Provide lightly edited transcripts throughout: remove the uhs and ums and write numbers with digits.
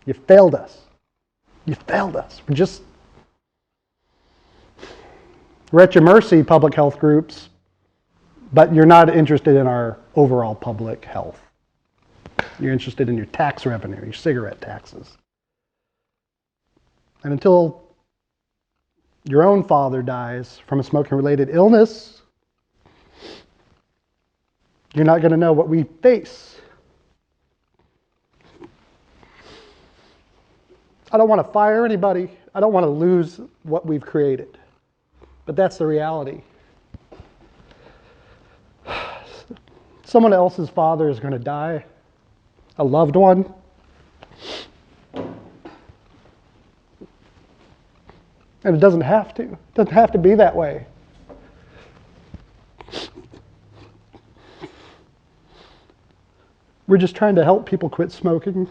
You failed us. You failed us. We're at your mercy, public health groups, but you're not interested in our overall public health. You're interested in your tax revenue, your cigarette taxes. And until your own father dies from a smoking-related illness, you're not going to know what we face. I don't want to fire anybody. I don't want to lose what we've created. But that's the reality. Someone else's father is going to die, a loved one. And it doesn't have to. It doesn't have to be that way. We're just trying to help people quit smoking.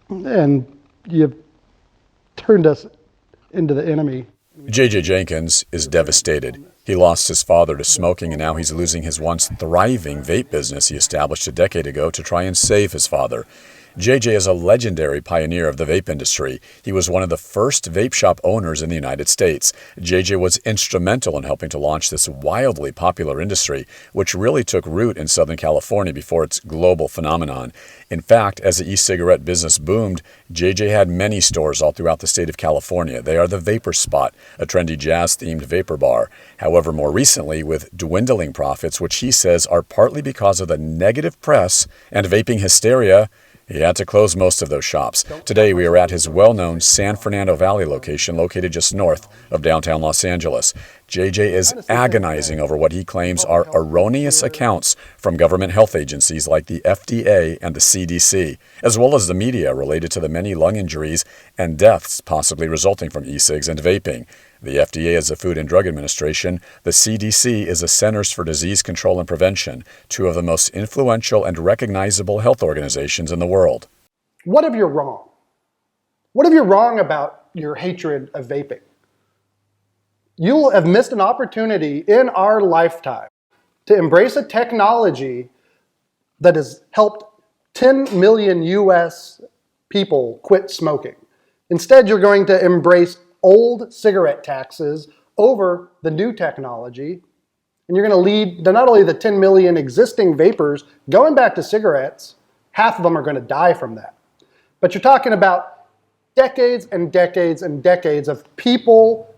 And you've turned us into the enemy. J.J. Jenkins is devastated. He lost his father to smoking, and now he's losing his once thriving vape business he established a decade ago to try and save his father. J.J. is a legendary pioneer of the vape industry. He was one of the first vape shop owners in the United States. J.J. was instrumental in helping to launch this wildly popular industry, which really took root in Southern California before its global phenomenon. In fact, as the e-cigarette business boomed, J.J. had many stores all throughout the state of California. They are the Vapers spot, a trendy jazz-themed vapor bar. However, more recently, with dwindling profits, which he says are partly because of the negative press and vaping hysteria, he had to close most of those shops. Today, we are at his well-known San Fernando Valley location, located just north of downtown Los Angeles. JJ is agonizing over what he claims are erroneous accounts from government health agencies like the FDA and the CDC, as well as the media related to the many lung injuries and deaths possibly resulting from e-cigs and vaping. The FDA is the Food and Drug Administration. The CDC is the Centers for Disease Control and Prevention, two of the most influential and recognizable health organizations in the world. What if you're wrong? What if you're wrong about your hatred of vaping? You'll have missed an opportunity in our lifetime to embrace a technology that has helped 10 million US people quit smoking. Instead, you're going to embrace old cigarette taxes over the new technology, and you're going to lead to not only the 10 million existing vapors going back to cigarettes, half of them are going to die from that. But you're talking about decades and decades and decades of people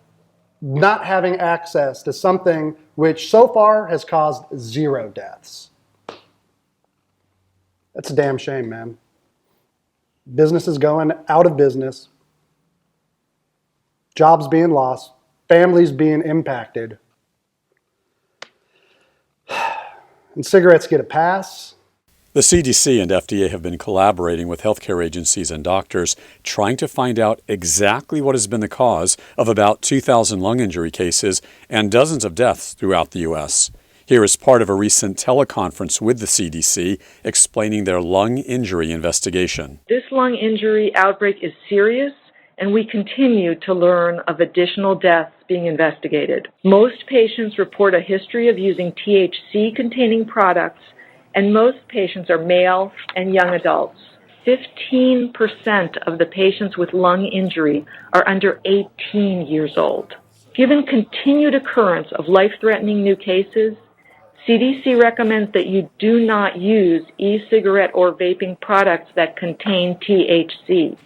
not having access to something which so far has caused 0 deaths. That's a damn shame, man. Businesses going out of business, jobs being lost, families being impacted, and cigarettes get a pass. The CDC and FDA have been collaborating with healthcare agencies and doctors, trying to find out exactly what has been the cause of about 2,000 lung injury cases and dozens of deaths throughout the U.S. Here is part of a recent teleconference with the CDC explaining their lung injury investigation. This lung injury outbreak is serious, and we continue to learn of additional deaths being investigated. Most patients report a history of using THC-containing products, and most patients are male and young adults. 15% of the patients with lung injury are under 18 years old. Given continued occurrence of life-threatening new cases, CDC recommends that you do not use e-cigarette or vaping products that contain THC.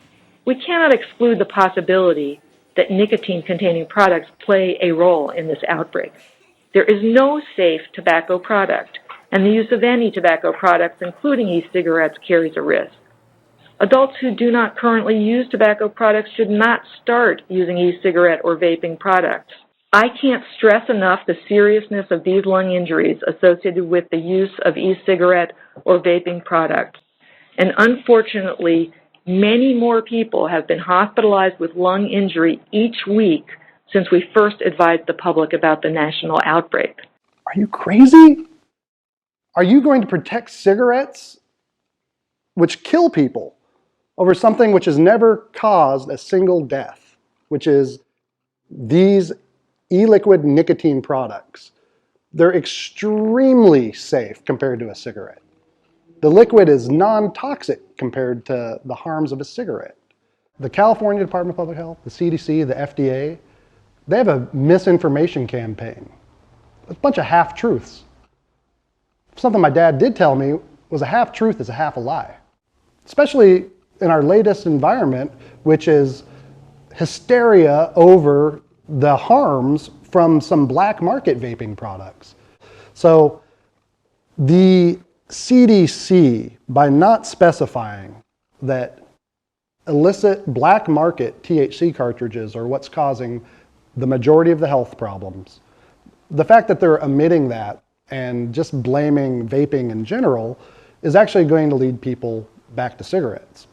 We cannot exclude the possibility that nicotine-containing products play a role in this outbreak. There is no safe tobacco product, and the use of any tobacco products, including e-cigarettes, carries a risk. Adults who do not currently use tobacco products should not start using e-cigarette or vaping products. I can't stress enough the seriousness of these lung injuries associated with the use of e-cigarette or vaping products. And unfortunately, many more people have been hospitalized with lung injury each week since we first advised the public about the national outbreak. Are you crazy? Are you going to protect cigarettes, which kill people, over something which has never caused a single death, which is these e-liquid nicotine products? They're extremely safe compared to a cigarette. The liquid is non-toxic compared to the harms of a cigarette. The California Department of Public Health, the CDC, the FDA, they have a misinformation campaign. A bunch of half-truths. Something my dad did tell me was a half-truth is a half a lie. Especially in our latest environment, which is hysteria over the harms from some black market vaping products. So the CDC, by not specifying that illicit black market THC cartridges are what's causing the majority of the health problems, the fact that they're omitting that and just blaming vaping in general is actually going to lead people back to cigarettes.